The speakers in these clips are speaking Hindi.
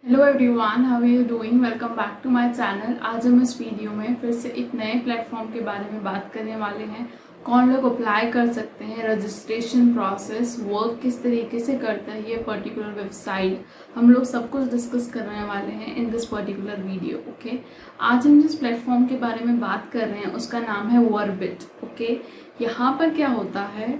Hello everyone, how are you doing. Welcome back to my channel. आज हम इस वीडियो में फिर से एक नए प्लेटफॉर्म के बारे में बात करने वाले हैं। कौन लोग अप्लाई कर सकते हैं, रजिस्ट्रेशन प्रोसेस, वर्क किस तरीके से करता है ये पर्टिकुलर वेबसाइट, हम लोग सब कुछ डिस्कस करने वाले हैं in this particular video. Okay, आज हम जिस प्लेटफॉर्म के बारे में बात कर रहे हैं उसका नाम है वर्बिट। ओके, यहाँ पर क्या होता है,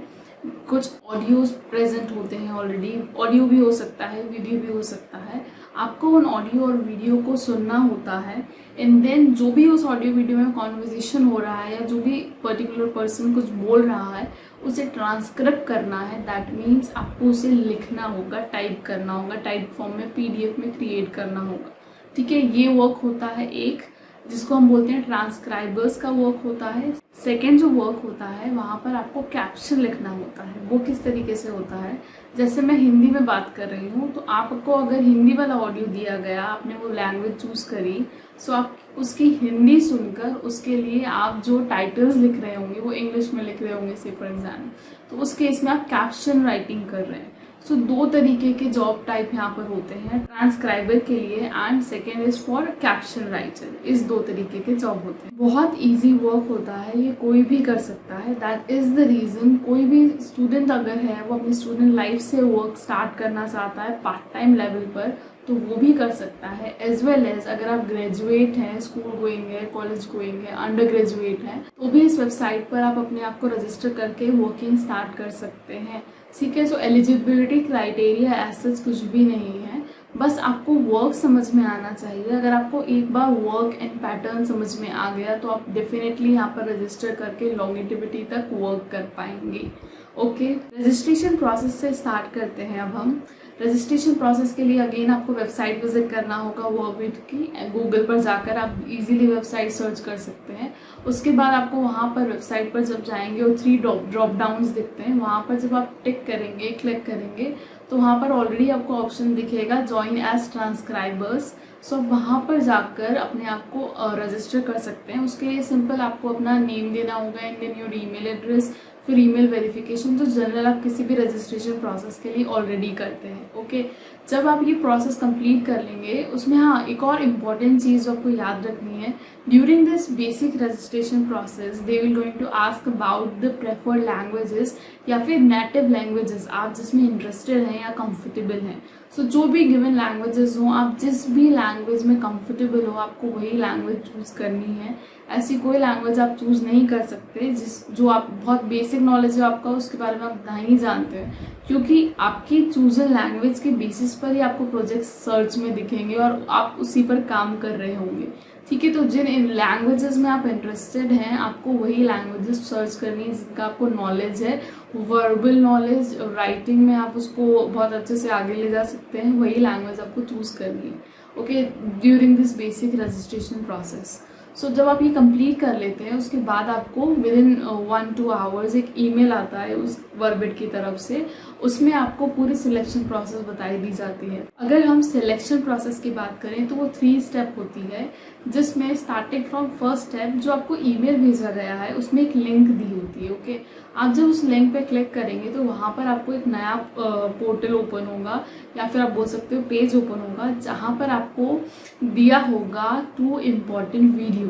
कुछ ऑडियोज प्रेजेंट होते हैं ऑलरेडी। ऑडियो भी हो सकता है, वीडियो भी हो सकता है। आपको उन ऑडियो और वीडियो को सुनना होता है एंड देन जो भी उस ऑडियो वीडियो में कॉन्वर्जेशन हो रहा है या जो भी पर्टिकुलर पर्सन कुछ बोल रहा है उसे ट्रांसक्रिप्ट करना है। दैट मीन्स आपको उसे लिखना होगा, टाइप करना होगा, टाइप फॉर्म में पीडीएफ में क्रिएट करना होगा। ठीक है, ये वर्क होता है एक, जिसको हम बोलते हैं ट्रांसक्राइबर्स का वर्क होता है। सेकेंड जो वर्क होता है वहाँ पर आपको कैप्शन लिखना होता है। वो किस तरीके से होता है, जैसे मैं हिंदी में बात कर रही हूँ तो आपको अगर हिंदी वाला ऑडियो दिया गया, आपने वो लैंग्वेज चूज करी, सो आप उसकी हिंदी सुनकर उसके लिए आप जो टाइटल्स लिख रहे होंगे वो इंग्लिश में लिख रहे होंगे से फॉर एग्जाम्पल, तो उस केस में आप कैप्शन राइटिंग कर रहे हैं। सो दो तरीके के जॉब टाइप यहाँ पर होते हैं, ट्रांसक्राइबर के लिए and second is for caption writer. इस दो तरीके के जॉब होते हैं। बहुत इजी वर्क होता है, ये कोई भी कर सकता है। दैट इज द रीजन कोई भी स्टूडेंट अगर है वो अपनी स्टूडेंट लाइफ से वर्क स्टार्ट करना चाहता है पार्ट टाइम लेवल पर तो वो भी कर सकता है। एज वेल एज अगर आप ग्रेजुएट हैं, स्कूल गोइंग है, कॉलेज गोइंग है, अंडर ग्रेजुएट हैं, तो भी इस वेबसाइट पर आप अपने आप को रजिस्टर करके वर्किंग स्टार्ट कर सकते हैं। ठीक है, सो एलिजिबिलिटी क्राइटेरिया ऐसा कुछ भी नहीं है, बस आपको वर्क समझ में आना चाहिए। अगर आपको एक बार वर्क एंड पैटर्न समझ में आ गया तो आप डेफिनेटली यहाँ पर रजिस्टर करके लॉन्गिटिविटी तक वर्क कर पाएंगे। ओके, रजिस्ट्रेशन प्रोसेस से स्टार्ट करते हैं अब हम। रजिस्ट्रेशन प्रोसेस के लिए अगेन आपको वेबसाइट विजिट करना होगा वर्बिट की। गूगल पर जाकर आप इजीली वेबसाइट सर्च कर सकते हैं। उसके बाद आपको वहाँ पर वेबसाइट पर जब जाएंगे और 3 ड्रॉप डाउन्स दिखते हैं, वहाँ पर जब आप टिक करेंगे, क्लिक करेंगे, तो वहाँ पर ऑलरेडी आपको ऑप्शन दिखेगा ज्वाइन एज ट्रांसक्राइबर्स। सो वहाँ पर जाकर अपने आप को रजिस्टर कर सकते हैं। उसके लिए सिंपल आपको अपना नेम देना होगा and then your email address, फिर ईमेल वेरिफिकेशन, जो जनरल आप किसी भी रजिस्ट्रेशन प्रोसेस के लिए ऑलरेडी करते हैं। ओके, जब आप ये प्रोसेस कंप्लीट कर लेंगे, उसमें हाँ एक और इम्पॉर्टेंट चीज़ आपको याद रखनी है, during this basic registration process they will going to ask about the preferred languages या फिर नेटिव लैंग्वेजेस आप जिसमें इंटरेस्टेड हैं या कंफर्टेबल हैं। सो जो भी गिवन लैंग्वेजेस हों, आप जिस भी लैंग्वेज में कंफर्टेबल हो आपको वही लैंग्वेज चूज करनी है। ऐसी कोई लैंग्वेज आप चूज नहीं कर सकते जो आप बहुत बेसिक नॉलेज है आपका उसके बारे में आप नहीं जानते हैं, क्योंकि आपकी चूजन लैंग्वेज के बेसिस पर ही आपको प्रोजेक्ट सर्च में दिखेंगे और आप उसी पर काम कर रहे होंगे। ठीक है, तो जिन लैंग्वेजेस में आप इंटरेस्टेड हैं आपको वही लैंग्वेजेस सर्च करनी है जिनका आपको नॉलेज है। वर्बल नॉलेज, राइटिंग में आप उसको बहुत अच्छे से आगे ले जा सकते हैं, वही लैंग्वेज आपको चूज करनी है। Okay, during this basic registration process. So जब आप ये कंप्लीट कर लेते हैं उसके बाद आपको विद इन 1-2 आवर्स एक ईमेल आता है उस वर्बिट की तरफ से, उसमें आपको पूरी सिलेक्शन प्रोसेस बताई दी जाती है। अगर हम सिलेक्शन प्रोसेस की बात करें तो वो 3 स्टेप होती है, जिसमें स्टार्टिंग फ्रॉम फर्स्ट स्टेप जो आपको ईमेल भेजा गया है उसमें एक लिंक दी होती है। ओके, आप जब उस लिंक पे क्लिक करेंगे तो वहाँ पर आपको एक नया पोर्टल ओपन होगा या फिर आप बोल सकते हो पेज ओपन होगा, जहाँ पर आपको दिया होगा 2 इम्पॉर्टेंट वीडियोस।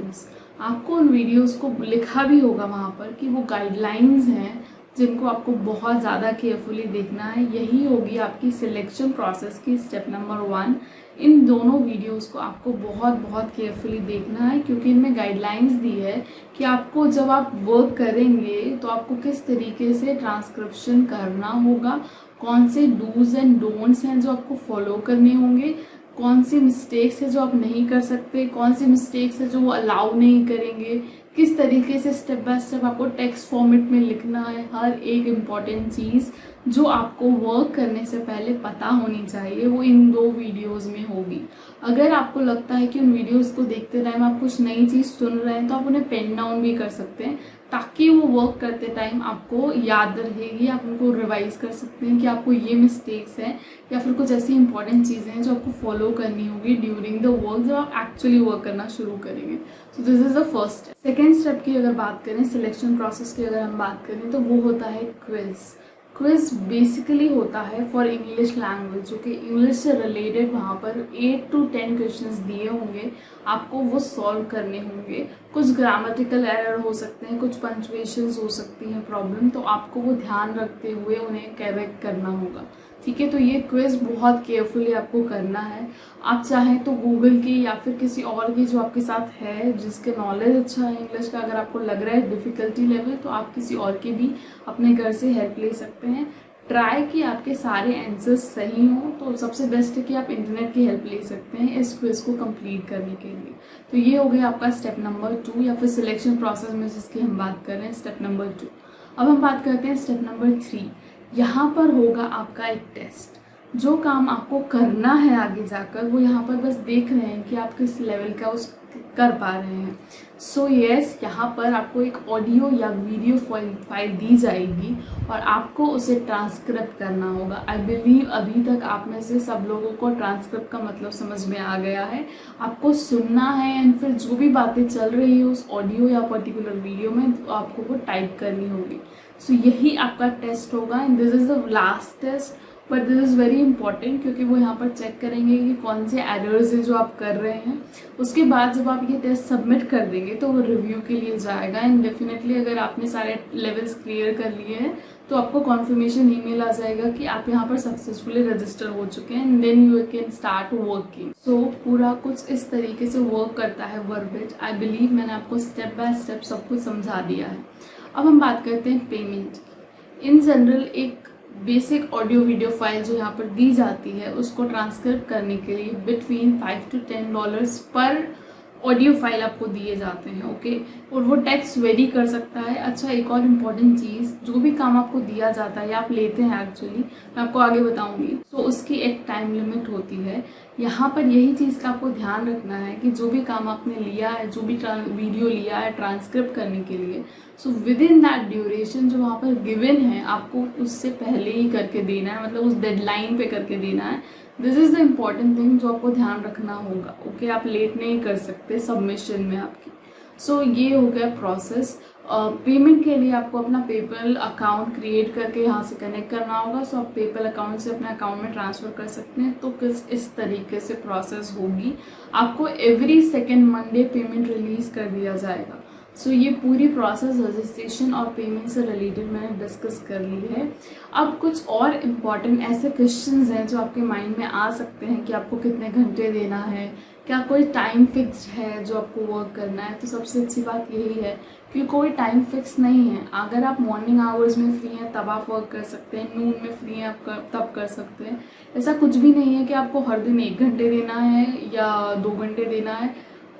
आपको उन वीडियोस को लिखा भी होगा वहाँ पर कि वो गाइडलाइंस हैं जिनको आपको बहुत ज़्यादा केयरफुली देखना है। यही होगी आपकी सिलेक्शन प्रोसेस की स्टेप नंबर 1। इन दोनों वीडियोस को आपको बहुत केयरफुली देखना है, क्योंकि इनमें गाइडलाइंस दी है कि आपको जब आप वर्क करेंगे तो आपको किस तरीके से ट्रांसक्रिप्शन करना होगा, कौन से डूज एंड डोंट्स हैं जो आपको फॉलो करने होंगे, कौन सी मिस्टेक्स है जो आप नहीं कर सकते, कौन सी मिस्टेक्स है जो वो अलाउ नहीं करेंगे, किस तरीके से स्टेप बाय स्टेप आपको टेक्स्ट फॉर्मेट में लिखना है। हर एक इम्पॉर्टेंट चीज़ जो आपको वर्क करने से पहले पता होनी चाहिए वो इन 2 वीडियोस में होगी। अगर आपको लगता है कि उन वीडियोस को देखते टाइम आप कुछ नई चीज़ सुन रहे हैं तो आप उन्हें पेन डाउन भी कर सकते हैं, ताकि वो वर्क करते टाइम आपको याद रहेगी। आप उनको रिवाइज कर सकते हैं कि आपको ये मिस्टेक्स हैं या फिर कुछ ऐसी इंपॉर्टेंट चीज़ें हैं जो आपको फॉलो करनी होगी ड्यूरिंग द वर्क, जब आप एक्चुअली वर्क करना शुरू करेंगे। So this is the first step. Second step की अगर बात करें, सिलेक्शन प्रोसेस की अगर हम बात करें, तो वो होता है क्विज। क्विज बेसिकली होता है फॉर इंग्लिश लैंग्वेज, जो कि इंग्लिश से रिलेटेड वहाँ पर 8 to 10 क्वेश्चंस दिए होंगे, आपको वो सॉल्व करने होंगे। कुछ ग्रामेटिकल एरर हो सकते हैं, कुछ पंक्चुएशंस हो सकती हैं प्रॉब्लम, तो आपको वो ध्यान रखते हुए उन्हें करेक्ट करना होगा। ठीक है, तो ये क्विज बहुत केयरफुली आपको करना है। आप चाहें तो गूगल की या फिर किसी और की जो आपके साथ है, जिसके नॉलेज अच्छा है इंग्लिश का, अगर आपको लग रहा है डिफ़िकल्टी लेवल, तो आप किसी और की भी अपने घर से हेल्प ले सकते हैं। ट्राई कि आपके सारे आंसर्स सही हों, तो सबसे बेस्ट है कि आप इंटरनेट की हेल्प ले सकते हैं इस क्विज को कंप्लीट करने के लिए। तो ये हो गया आपका स्टेप नंबर 2, या फिर सिलेक्शन प्रोसेस में जिसकी हम बात कर रहे हैं, स्टेप नंबर 2। अब हम बात करते हैं स्टेप नंबर 3। यहाँ पर होगा आपका एक टेस्ट। जो काम आपको करना है आगे जाकर, वो यहाँ पर बस देख रहे हैं कि आप किस लेवल का उस कर पा रहे हैं। सो यस, यहाँ पर आपको एक ऑडियो या वीडियो फाइल दी जाएगी और आपको उसे ट्रांसक्रिप्ट करना होगा। आई बिलीव अभी तक आप में से सब लोगों को ट्रांसक्रिप्ट का मतलब समझ में आ गया है। आपको सुनना है एंड फिर जो भी बातें चल रही है उस ऑडियो या पर्टिकुलर वीडियो में, तो आपको वो टाइप करनी होगी। सो यही आपका टेस्ट होगा and this is the last test, but this is very important, क्योंकि वो यहाँ पर चेक करेंगे कि कौन से एरर्स हैं जो आप कर रहे हैं। उसके बाद जब आप ये टेस्ट सबमिट कर देंगे तो वो रिव्यू के लिए जाएगा एंड डेफिनेटली अगर आपने सारे लेवल्स क्लियर कर लिए हैं तो आपको कॉन्फर्मेशन ईमेल आ जाएगा कि आप यहाँ पर सक्सेसफुली रजिस्टर हो चुके हैं and then you can start working. So पूरा कुछ इस तरीके से वर्क करता है वर्बिट। आई बिलीव मैंने आपको स्टेप बाय स्टेप सब कुछ समझा दिया है। अब हम बात करते हैं पेमेंट की। इन जनरल एक बेसिक ऑडियो वीडियो फाइल जो यहाँ पर दी जाती है, उसको ट्रांसक्रिप्ट करने के लिए बिटवीन $5 to $10 पर ऑडियो फाइल आपको दिए जाते हैं। ओके, और वो टैक्स वेरी कर सकता है। अच्छा, एक और इम्पॉर्टेंट चीज़, जो भी काम आपको दिया जाता है या आप लेते हैं एक्चुअली, मैं आपको आगे बताऊंगी, तो उसकी एक टाइम लिमिट होती है। यहाँ पर यही चीज़ का आपको ध्यान रखना है कि जो भी काम आपने लिया है, जो भी वीडियो लिया है ट्रांसक्रिप्ट करने के लिए, so with in that duration जो वहाँ पर गिवन है, आपको उससे पहले ही करके देना है, मतलब उस डेडलाइन पे करके देना है। This is the important thing जो आपको ध्यान रखना होगा। ओके, आप लेट नहीं कर सकते सबमिशन में आपकी। सो ये हो गया प्रोसेस। पेमेंट के लिए आपको अपना पेपल अकाउंट क्रिएट करके यहाँ से कनेक्ट करना होगा। सो आप पेपल अकाउंट से अपने अकाउंट में ट्रांसफ़र कर सकते हैं। तो किस इस तरीके से प्रोसेस होगी। आपको every second Monday payment release कर दिया जाएगा। सो ये पूरी प्रोसेस रजिस्ट्रेशन और पेमेंट से रिलेटेड मैंने डिस्कस कर ली है। अब कुछ और इम्पॉर्टेंट ऐसे क्वेश्चंस हैं जो आपके माइंड में आ सकते हैं कि आपको कितने घंटे देना है, क्या कोई टाइम फिक्स है जो आपको वर्क करना है। तो सबसे अच्छी बात यही है कि कोई टाइम फिक्स नहीं है। अगर आप मॉर्निंग आवर्स में फ्री हैं तब आप वर्क कर सकते हैं, नून में फ्री हैं आप तब कर सकते हैं। ऐसा कुछ भी नहीं है कि आपको हर दिन 1 घंटे देना है या 2 घंटे देना है।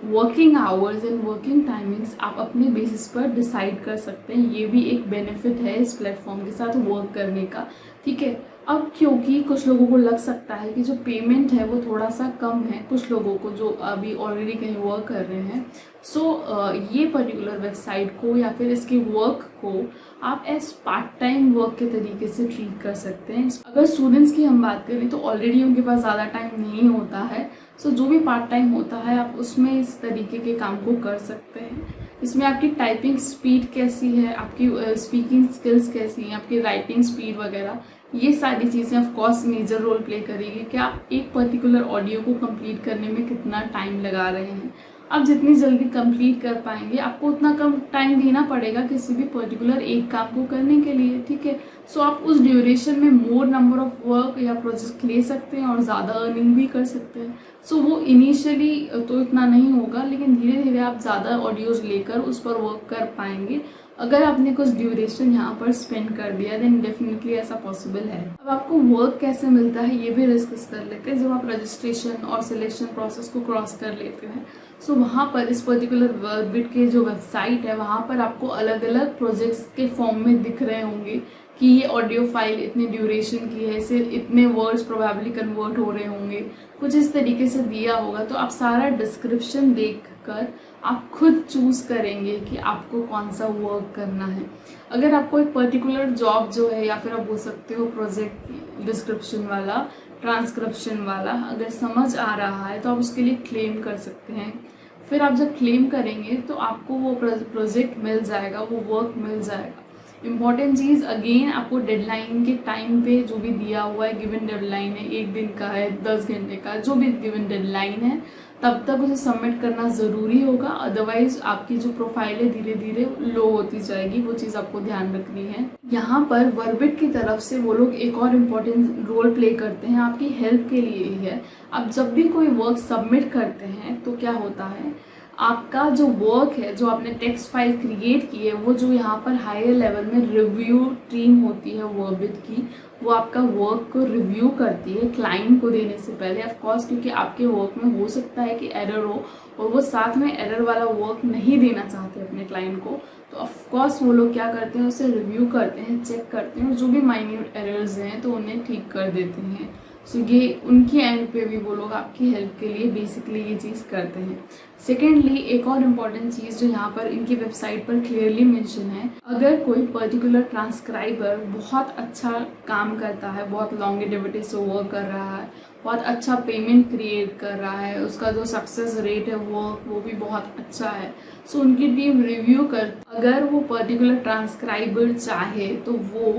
Working hours and working timings आप अपने बेसिस पर डिसाइड कर सकते हैं। ये भी एक बेनिफिट है इस प्लेटफॉर्म के साथ वर्क करने का। ठीक है, अब क्योंकि कुछ लोगों को लग सकता है कि जो पेमेंट है वो थोड़ा सा कम है, कुछ लोगों को जो अभी ऑलरेडी कहीं वर्क कर रहे हैं, सो ये पर्टिकुलर वेबसाइट को या फिर इसके वर्क को आप एज पार्ट टाइम वर्क के तरीके से ट्रीट कर सकते हैं। अगर स्टूडेंट्स की हम बात करें तो ऑलरेडी उनके पास ज़्यादा टाइम नहीं होता है। सो जो भी पार्ट टाइम होता है आप उसमें इस तरीके के काम को कर सकते हैं। इसमें आपकी टाइपिंग स्पीड कैसी है, आपकी स्पीकिंग स्किल्स कैसी हैं, आपकी राइटिंग स्पीड वगैरह, ये सारी चीज़ें of course major role play करेगी कि आप एक पर्टिकुलर ऑडियो को कंप्लीट करने में कितना टाइम लगा रहे हैं। आप जितनी जल्दी कंप्लीट कर पाएंगे आपको उतना कम टाइम देना पड़ेगा किसी भी पर्टिकुलर एक काम को करने के लिए। ठीक है, सो आप उस ड्यूरेशन में मोर नंबर ऑफ वर्क या प्रोजेक्ट ले सकते हैं और ज़्यादा अर्निंग भी कर सकते हैं। सो वो इनिशियली तो इतना नहीं होगा, लेकिन धीरे धीरे आप ज़्यादा ऑडियोज़ लेकर उस पर वर्क कर पाएंगे। अगर आपने कुछ ड्यूरेशन यहाँ पर स्पेंड कर दिया देन डेफिनेटली ऐसा पॉसिबल है। अब आपको वर्क कैसे मिलता है ये भी डिस्कस कर लेते हैं। जब आप रजिस्ट्रेशन और सिलेक्शन प्रोसेस को क्रॉस कर लेते हैं, सो वहाँ पर इस पर्टिकुलर वर्कबिट के जो वेबसाइट है वहाँ पर आपको अलग अलग प्रोजेक्ट्स के फॉर्म में दिख रहे होंगे कि ये ऑडियो फाइल इतने ड्यूरेशन की है, इसे इतने वर्ड्स प्रोबेबली कन्वर्ट हो रहे होंगे, कुछ इस तरीके से दिया होगा। तो आप सारा डिस्क्रिप्शन देखकर आप खुद चूज करेंगे कि आपको कौन सा वर्क करना है। अगर आपको एक पर्टिकुलर जॉब जो है या फिर आप बोल सकते हो प्रोजेक्ट डिस्क्रिप्शन वाला, ट्रांसक्रिप्शन वाला अगर समझ आ रहा है तो आप उसके लिए क्लेम कर सकते हैं। फिर आप जब क्लेम करेंगे तो आपको वो प्रोजेक्ट मिल जाएगा, वो वर्क मिल जाएगा। इम्पॉर्टेंट चीज़ अगेन, आपको डेडलाइन के टाइम पे जो भी दिया हुआ है, गिवन डेडलाइन है, 1 दिन का है, 10 घंटे का, जो भी गिवन डेडलाइन है, तब तक उसे सबमिट करना ज़रूरी होगा। अदरवाइज आपकी जो प्रोफाइल है धीरे धीरे लो होती जाएगी, वो चीज़ आपको ध्यान रखनी है। यहाँ पर वर्बिट की तरफ से वो लोग एक और इम्पॉर्टेंट रोल प्ले करते हैं, आपकी हेल्प के लिए ही है। अब जब भी कोई वर्क सबमिट करते हैं तो क्या होता है, आपका जो वर्क है, जो आपने टेक्स्ट फाइल क्रिएट की है, वो जो यहाँ पर हायर लेवल में रिव्यू टीम होती है वर्बिट की, वो आपका वर्क को रिव्यू करती है क्लाइंट को देने से पहले। ऑफ कोर्स क्योंकि आपके वर्क में हो सकता है कि एरर हो और वो साथ में एरर वाला वर्क नहीं देना चाहते अपने क्लाइंट को, तो ऑफ कोर्स वो लोग क्या करते हैं, उसे रिव्यू करते हैं, चेक करते हैं और जो भी माइन्यूट एरर्स हैं तो उन्हें ठीक कर देते हैं। सो ये उनकी एंड पे भी वो लोग आपकी हेल्प के लिए बेसिकली ये चीज़ करते हैं। सेकेंडली, एक और इम्पॉर्टेंट चीज़ जो यहाँ पर इनकी वेबसाइट पर क्लियरली मेंशन है, अगर कोई पर्टिकुलर ट्रांसक्राइबर बहुत अच्छा काम करता है, बहुत लॉन्गेटिविटी से वर्क कर रहा है, बहुत अच्छा पेमेंट क्रिएट कर रहा है, उसका जो सक्सेस रेट है वो भी बहुत अच्छा है, सो उनकी टीम रिव्यू कर, अगर वो पर्टिकुलर ट्रांसक्राइबर चाहे तो वो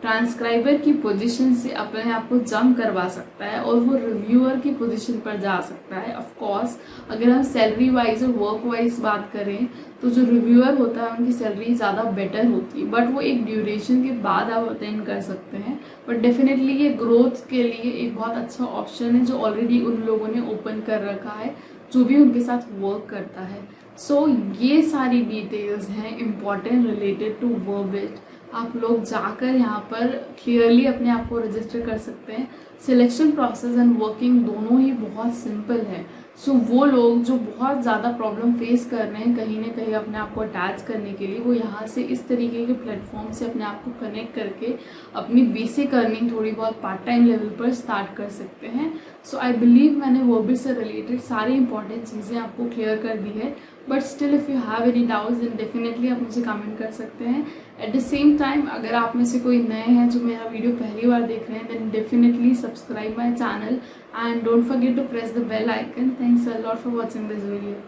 ट्रांसक्राइबर की पोजीशन से अपने आप को जंप करवा सकता है और वो रिव्यूअर की पोजीशन पर जा सकता है। ऑफ कोर्स अगर हम सैलरी वाइज और वर्क वाइज बात करें तो जो रिव्यूअर होता है उनकी सैलरी ज़्यादा बेटर होती है, बट वो एक ड्यूरेशन के बाद आप अटेंड कर सकते हैं। बट डेफिनेटली ये ग्रोथ के लिए एक बहुत अच्छा ऑप्शन है जो ऑलरेडी उन लोगों ने ओपन कर रखा है, जो भी उनके साथ वर्क करता है। सो ये सारी डिटेल्स हैं इम्पॉर्टेंट रिलेटेड टू वर्बिट। आप लोग जाकर यहाँ पर क्लियरली अपने आप को रजिस्टर कर सकते हैं। सिलेक्शन प्रोसेस एंड वर्किंग दोनों ही बहुत सिंपल है। सो वो लोग जो बहुत ज़्यादा प्रॉब्लम फेस कर रहे हैं कहीं ना कहीं अपने आप को अटैच करने के लिए, वो यहाँ से इस तरीके के प्लेटफॉर्म से अपने आप को कनेक्ट करके अपनी बेसिक अर्निंग थोड़ी बहुत पार्ट टाइम लेवल पर स्टार्ट कर सकते हैं। सो आई बिलीव मैंने वर्बिट से रिलेटेड सारी इंपॉर्टेंट चीज़ें आपको क्लियर कर दी है, but still if you have any doubts then definitely आप मुझे कमेंट कर सकते हैं। एट द सेम टाइम अगर आप में से कोई नए हैं जो मेरा वीडियो पहली बार देख रहे हैं, then definitely subscribe my channel and don't forget to press the bell icon. Thanks a lot for watching this video.